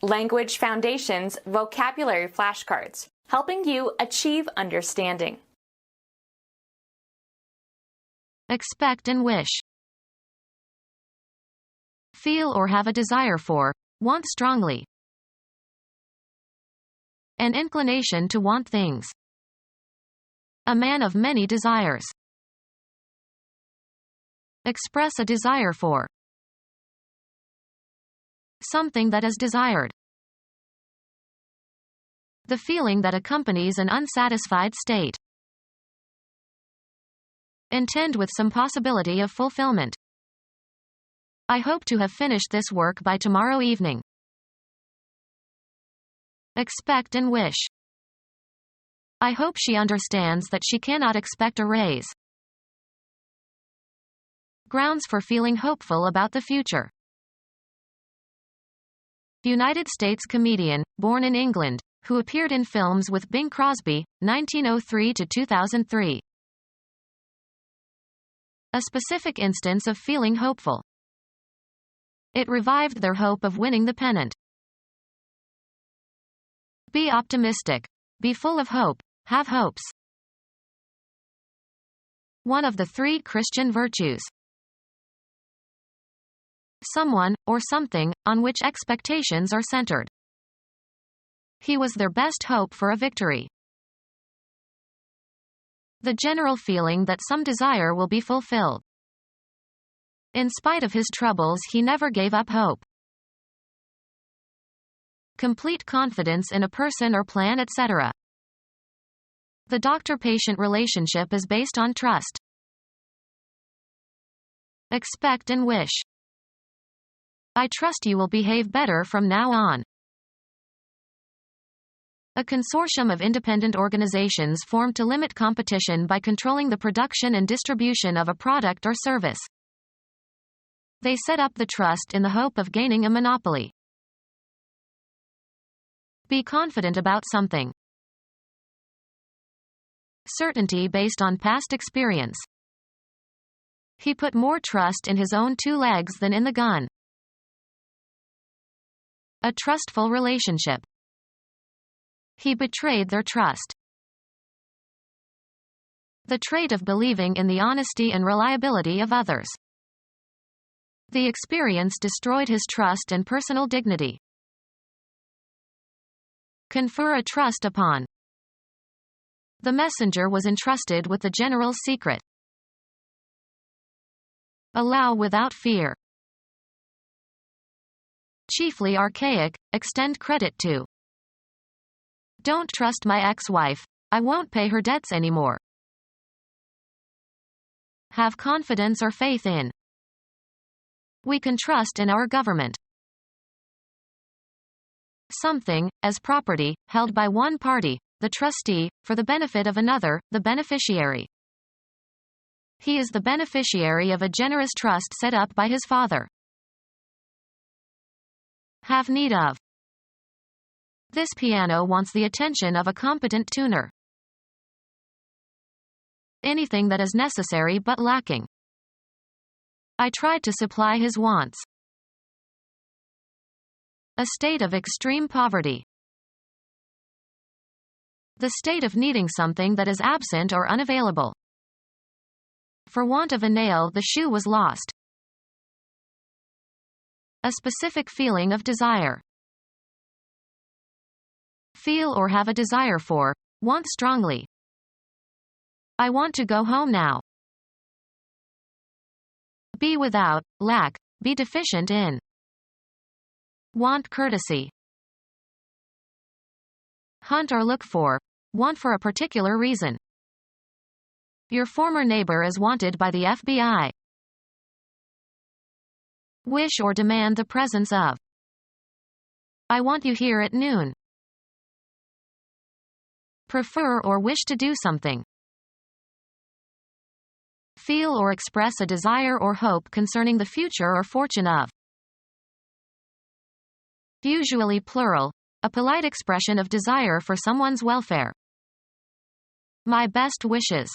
Language Foundations Vocabulary Flashcards, helping you achieve understanding. Expect and wish. Feel or have a desire for, want strongly. An inclination to want things. A man of many desires. Express a desire for. Something that is desired. The feeling that accompanies an unsatisfied state. Intend with some possibility of fulfillment. I hope to have finished this work by tomorrow evening. Expect and wish. I hope she understands that she cannot expect a raise. Grounds for feeling hopeful about the future. United States comedian, born in England, who appeared in films with Bing Crosby, 1903 to 2003. A specific instance of feeling hopeful. It revived their hope of winning the pennant. Be optimistic. Be full of hope. Have hopes. One of the three Christian virtues. Someone, or something, on which expectations are centered. He was their best hope for a victory. The general feeling that some desire will be fulfilled. In spite of his troubles, he never gave up hope. Complete confidence in a person or plan, etc. The doctor-patient relationship is based on trust. Expect and wish. I trust you will behave better from now on. A consortium of independent organizations formed to limit competition by controlling the production and distribution of a product or service. They set up the trust in the hope of gaining a monopoly. Be confident about something. Certainty based on past experience. He put more trust in his own two legs than in the gun. A trustful relationship. He betrayed their trust. The trait of believing in the honesty and reliability of others. The experience destroyed his trust and personal dignity. Confer a trust upon. The messenger was entrusted with the general's secret. Allow without fear. Chiefly archaic, extend credit to. Don't trust my ex-wife. I won't pay her debts anymore. Have confidence or faith in. We can trust in our government. Something, as property, held by one party, the trustee, for the benefit of another, the beneficiary. He is the beneficiary of a generous trust set up by his father. Have need of. This piano wants the attention of a competent tuner. Anything that is necessary but lacking. I tried to supply his wants. A state of extreme poverty. The state of needing something that is absent or unavailable. For want of a nail, the shoe was lost. A specific feeling of desire. Feel or have a desire for, want strongly. I want to go home now. Be without, lack, be deficient in. Want courtesy. Hunt or look for, want for a particular reason. Your former neighbor is wanted by the FBI. Wish or demand the presence of. I want you here at noon. Prefer or wish to do something. Feel or express a desire or hope concerning the future or fortune of. Usually plural, a polite expression of desire for someone's welfare. My best wishes.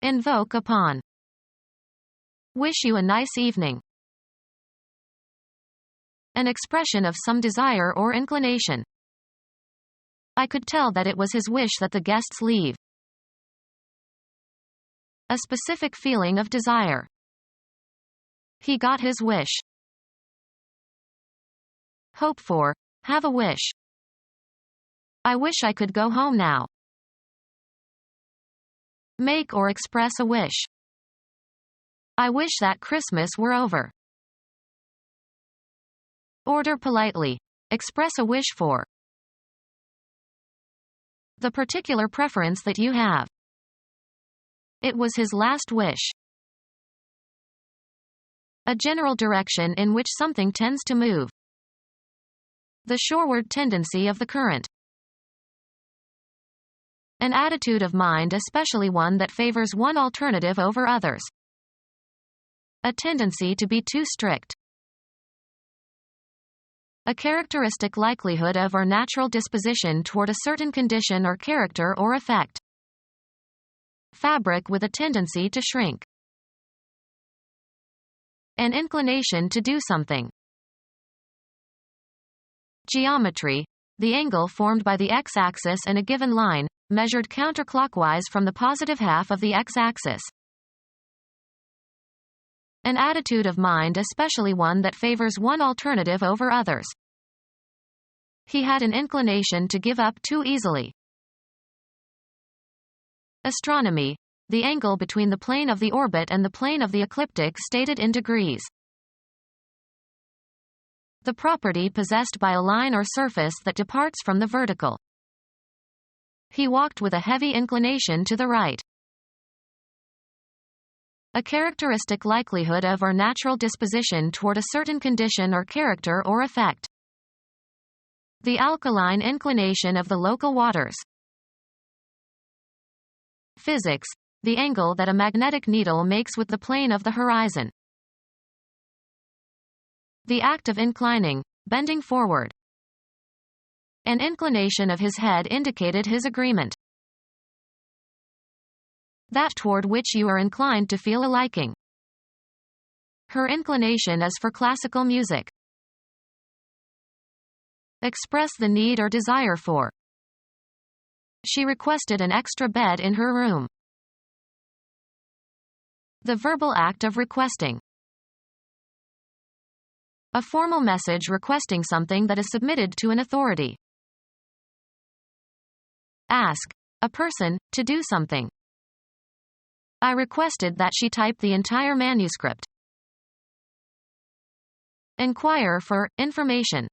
Invoke upon. Wish you a nice evening. An expression of some desire or inclination. I could tell that it was his wish that the guests leave. A specific feeling of desire. He got his wish. Hope for. Have a wish. I wish I could go home now. Make or express a wish. I wish that Christmas were over. Order politely. Express a wish for. The particular preference that you have. It was his last wish. A general direction in which something tends to move. The shoreward tendency of the current. An attitude of mind, especially one that favors one alternative over others. A tendency to be too strict. A characteristic likelihood of or natural disposition toward a certain condition or character or effect. Fabric with a tendency to shrink. An inclination to do something. Geometry. The angle formed by the x-axis and a given line, measured counterclockwise from the positive half of the x-axis. An attitude of mind, especially one that favors one alternative over others. He had an inclination to give up too easily. Astronomy. The angle between the plane of the orbit and the plane of the ecliptic stated in degrees. The property possessed by a line or surface that departs from the vertical. He walked with a heavy inclination to the right. A characteristic likelihood of or natural disposition toward a certain condition or character or effect. The alkaline inclination of the local waters. Physics. The angle that a magnetic needle makes with the plane of the horizon. The act of inclining, bending forward. An inclination of his head indicated his agreement. That toward which you are inclined to feel a liking. Her inclination is for classical music. Express the need or desire for. She requested an extra bed in her room. The verbal act of requesting. A formal message requesting something that is submitted to an authority. Ask. A person, to do something. I requested that she type the entire manuscript. Inquire for information.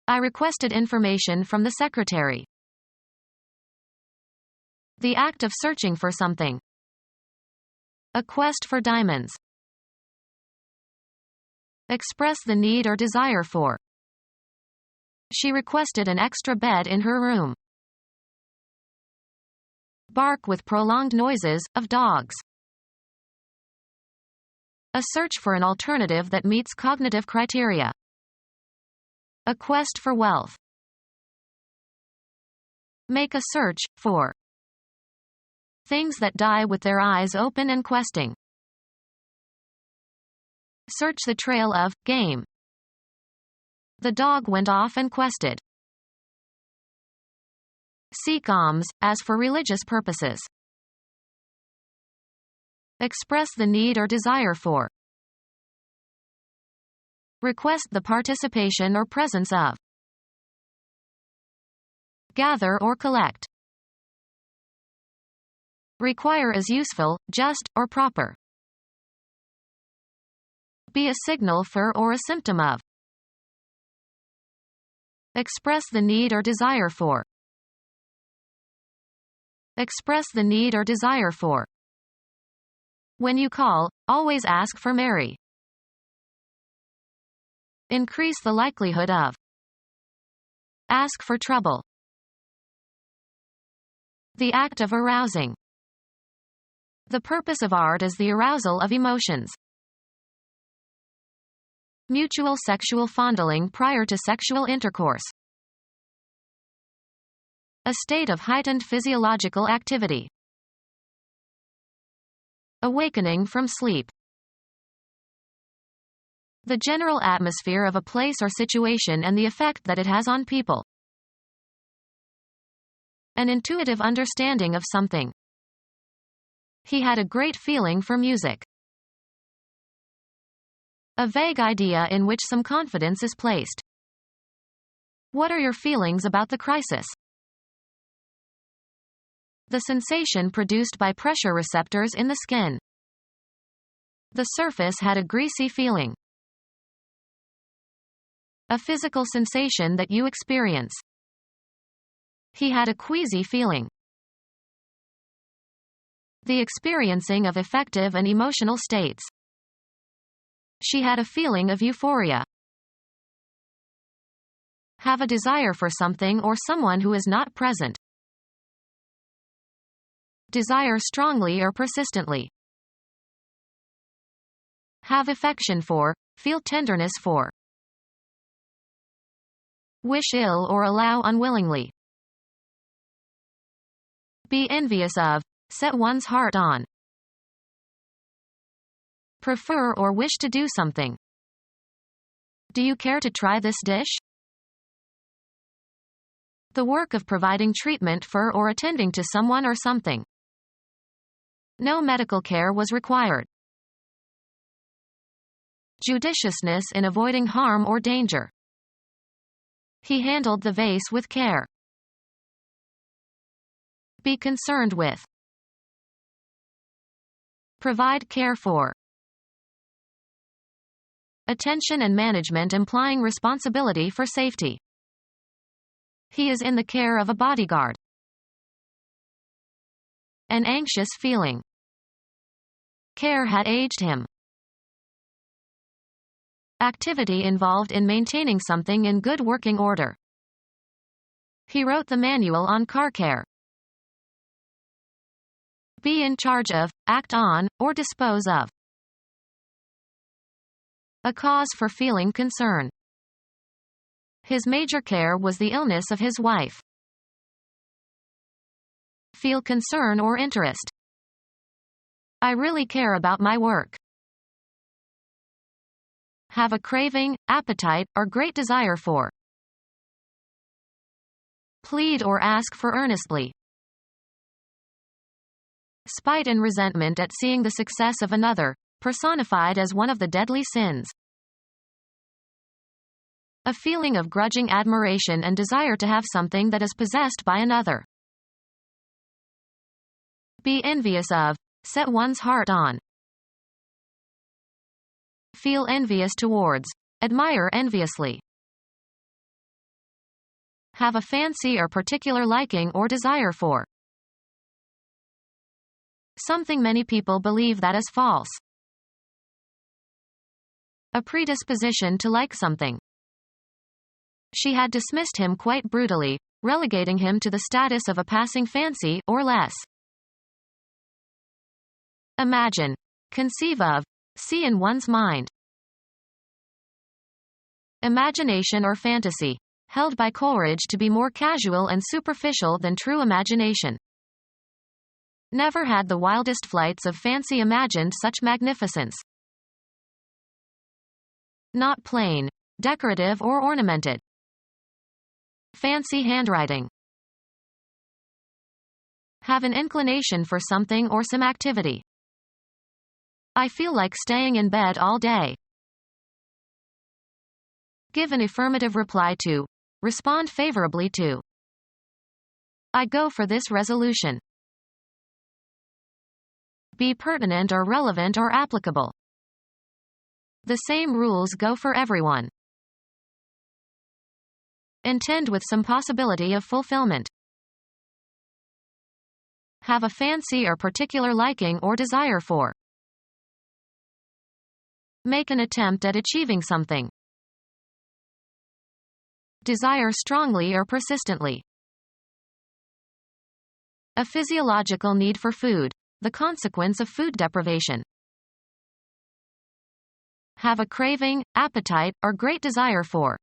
I requested information from the secretary. The act of searching for something. A quest for diamonds. Express the need or desire for. She requested an extra bed in her room. Bark with prolonged noises, of dogs. A search for an alternative that meets cognitive criteria. A quest for wealth. Make a search, for. Things that die with their eyes open and questing. Search the trail of, game. The dog went off and quested. Seek alms, as for religious purposes. Express the need or desire for. Request the participation or presence of. Gather or collect. Require as useful, just, or proper. Be a signal for or a symptom of. Express the need or desire for. Express the need or desire for. When you call, always ask for Mary. Increase the likelihood of. Ask for trouble. The act of arousing. The purpose of art is the arousal of emotions. Mutual sexual fondling prior to sexual intercourse. A state of heightened physiological activity. Awakening from sleep. The general atmosphere of a place or situation and the effect that it has on people. An intuitive understanding of something. He had a great feeling for music. A vague idea in which some confidence is placed. What are your feelings about the crisis? The sensation produced by pressure receptors in the skin. The surface had a greasy feeling. A physical sensation that you experience. He had a queasy feeling. The experiencing of affective and emotional states. She had a feeling of euphoria. Have a desire for something or someone who is not present. Desire strongly or persistently. Have affection for, feel tenderness for. Wish ill or allow unwillingly. Be envious of, set one's heart on. Prefer or wish to do something. Do you care to try this dish? The work of providing treatment for or attending to someone or something. No medical care was required. Judiciousness in avoiding harm or danger. He handled the vase with care. Be concerned with. Provide care for. Attention and management implying responsibility for safety. He is in the care of a bodyguard. An anxious feeling. Care had aged him. Activity involved in maintaining something in good working order. He wrote the manual on car care. Be in charge of, act on, or dispose of. A cause for feeling concern. His major care was the illness of his wife. Feel concern or interest. I really care about my work. Have a craving, appetite, or great desire for. Plead or ask for earnestly. Spite and resentment at seeing the success of another, personified as one of the deadly sins. A feeling of grudging admiration and desire to have something that is possessed by another. Be envious of, set one's heart on. Feel envious towards, admire enviously. Have a fancy or particular liking or desire for. Something many people believe that is false. A predisposition to like something. She had dismissed him quite brutally, relegating him to the status of a passing fancy, or less. Imagine. Conceive of. See in one's mind. Imagination or fantasy. Held by Coleridge to be more casual and superficial than true imagination. Never had the wildest flights of fancy imagined such magnificence. Not plain, decorative or ornamented. Fancy handwriting. Have an inclination for something or some activity. I feel like staying in bed all day. Give an affirmative reply to. Respond favorably to. I go for this resolution. Be pertinent or relevant or applicable. The same rules go for everyone. Intend with some possibility of fulfillment. Have a fancy or particular liking or desire for. Make an attempt at achieving something. Desire strongly or persistently. A physiological need for food, the consequence of food deprivation. Have a craving, appetite, or great desire for.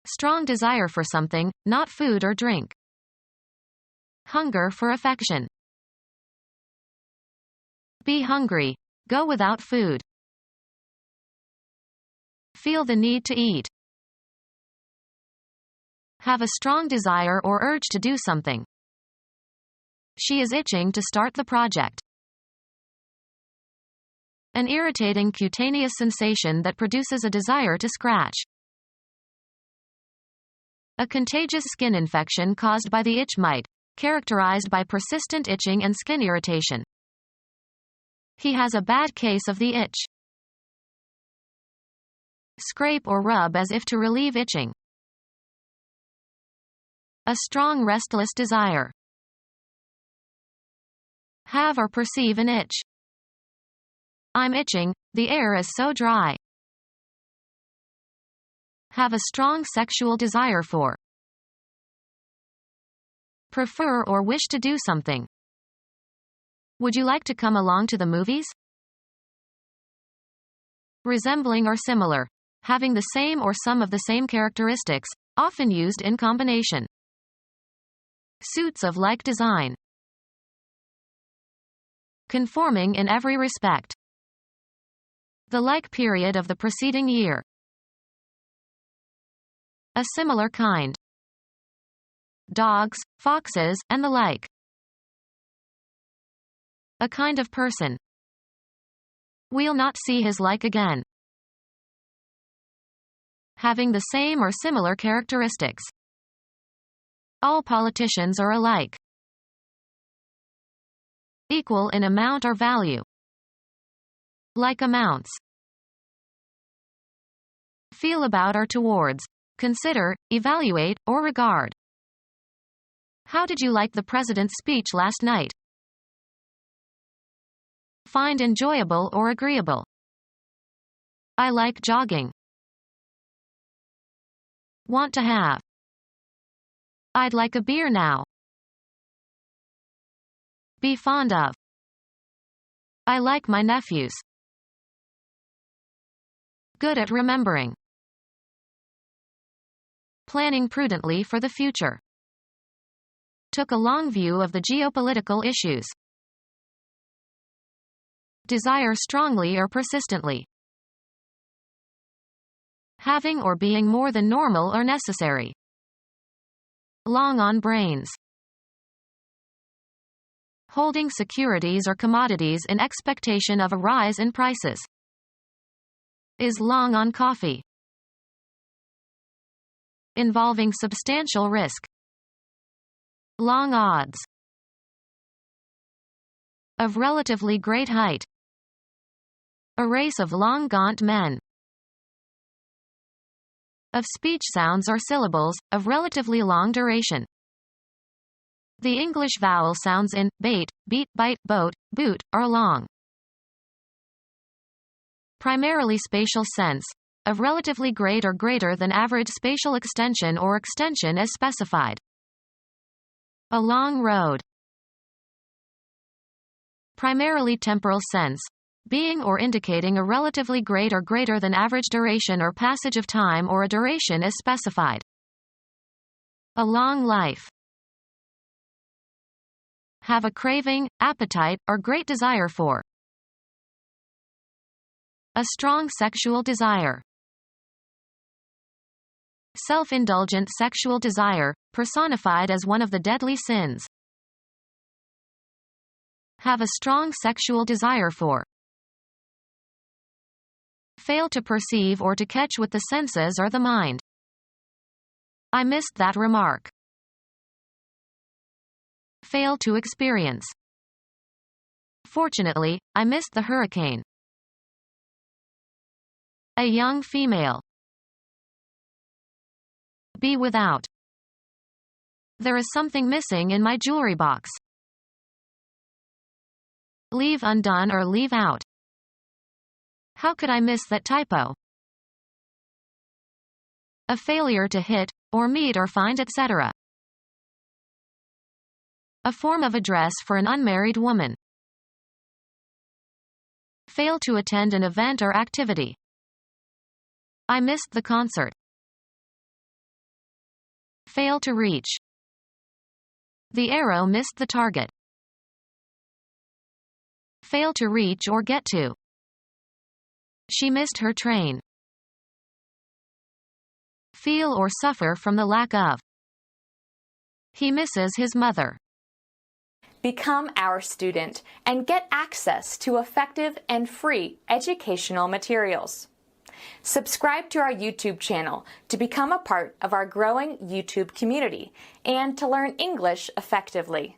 Strong desire for something, not food or drink. Hunger for affection. Be hungry. Go without food. Feel the need to eat. Have a strong desire or urge to do something. She is itching to start the project. An irritating cutaneous sensation that produces a desire to scratch. A contagious skin infection caused by the itch mite, characterized by persistent itching and skin irritation. He has a bad case of the itch. Scrape or rub as if to relieve itching. A strong restless desire. Have or perceive an itch. I'm itching, the air is so dry. Have a strong sexual desire for. Prefer or wish to do something. Would you like to come along to the movies? Resembling or similar. Having the same or some of the same characteristics, often used in combination. Suits of like design. Conforming in every respect. The like period of the preceding year. A similar kind. Dogs, foxes, and the like. A kind of person. We'll not see his like again. Having the same or similar characteristics. All politicians are alike. Equal in amount or value. Like amounts. Feel about or towards. Consider, evaluate, or regard. How did you like the president's speech last night? Find enjoyable or agreeable. I like jogging. Want to have. I'd like a beer now. Be fond of. I like my nephews. Good at remembering. Planning prudently for the future. Took a long view of the geopolitical issues. Desire strongly or persistently. Having or being more than normal or necessary. Long on brains. Holding securities or commodities in expectation of a rise in prices. Is long on coffee. Involving substantial risk. Long odds. Of relatively great height. A race of long gaunt men. Of speech sounds or syllables, of relatively long duration. The English vowel sounds in bait, beat, bite, boat, boot, are long. Primarily spatial sense. Of relatively great or greater than average spatial extension or extension as specified. A long road. Primarily temporal sense. Being or indicating a relatively great or greater than average duration or passage of time or a duration as specified. A long life. Have a craving, appetite, or great desire for. A strong sexual desire. Self-indulgent sexual desire, personified as one of the deadly sins. Have a strong sexual desire for. Fail to perceive or to catch with the senses or the mind. I missed that remark. Fail to experience. Fortunately, I missed the hurricane. A young female. Be without. There is something missing in my jewelry box. Leave undone or leave out. How could I miss that typo? A failure to hit, or meet or find, etc. A form of address for an unmarried woman. Fail to attend an event or activity. I missed the concert. Fail to reach. The arrow missed the target. Fail to reach or get to. She missed her train. feel or suffer from the lack of. He misses his mother. Become our student and get access to effective and free educational materials. Subscribe to our YouTube channel to become a part of our growing YouTube community and to learn English effectively.